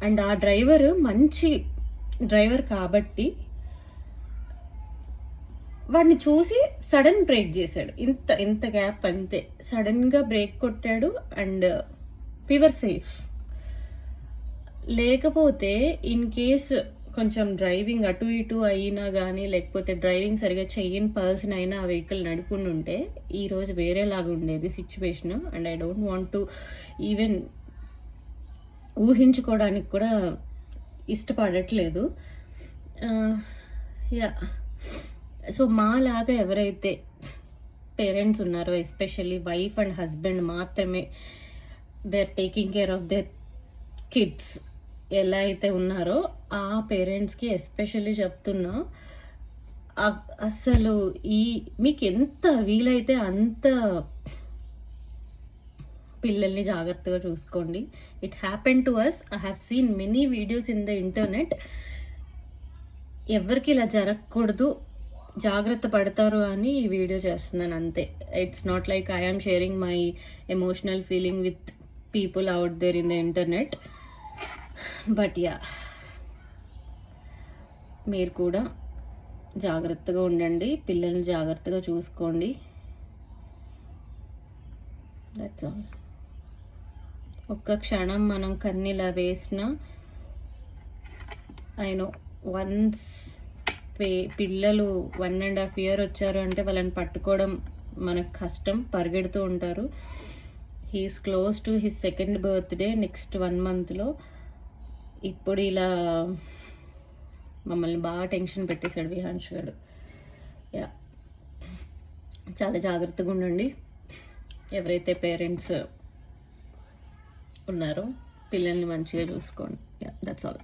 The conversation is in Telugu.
అండ్ ఆ డ్రైవర్ మంచి డ్రైవర్ కాబట్టి వాడిని చూసి సడన్ బ్రేక్ చేశాడు. ఇంత గ్యాప్ అంతే. సడన్గా బ్రేక్ కొట్టాడు అండ్ వి వర్ సేఫ్. లేకపోతే ఇన్ కేస్ కొంచెం డ్రైవింగ్ అటు ఇటు అయినా కానీ, లేకపోతే డ్రైవింగ్ సరిగా చెయ్యని పర్సన్ అయినా ఆ వెహికల్ నడుపుకుంటుంటే ఈరోజు వేరేలాగా ఉండేది situation. And I don't want to even ఊహించుకోవడానికి కూడా ఇష్టపడట్లేదు. యా సో మాలాగా ఎవరైతే పేరెంట్స్ ఉన్నారో, ఎస్పెషల్లీ వైఫ్ అండ్ హస్బెండ్ మాత్రమే they are taking care of their kids ఎలా అయితే ఉన్నారో ఆ పేరెంట్స్కి ఎస్పెషల్లీ చెప్తున్నా, అసలు మీకు ఎంత వీలైతే అంత పిల్లల్ని జాగ్రత్తగా చూసుకోండి. It happen to us. I have seen many videos in the internet. ఎవరికి ఇలా జరగకూడదు, జాగ్రత్త పడతారు అని ఈ వీడియో చేస్తున్నాను అంతే. It's not like I am sharing my emotional feeling with people out there in the internet. But yeah, మీరు కూడా జాగ్రత్తగా ఉండండి, పిల్లల్ని జాగ్రత్తగా చూసుకోండి. That's all. ఒక్క క్షణం మనం కన్నీలా వేసినా, ఐ నో వన్స్ పిల్లలు 1.5 years వచ్చారు అంటే వాళ్ళని పట్టుకోవడం మనకు కష్టం, పరిగెడుతూ ఉంటారు. He's close to his 2nd birthday next 1 monthలో. ఇప్పుడు ఇలా మమ్మల్ని బాగా టెన్షన్ పెట్టేశాడు విహాన్ష్ గారు. యా, చాలా జాగ్రత్తగా ఉండండి. ఎవరైతే పేరెంట్స్ ఉన్నారో పిల్లల్ని మంచిగా చూసుకోండి. Yeah, that's all.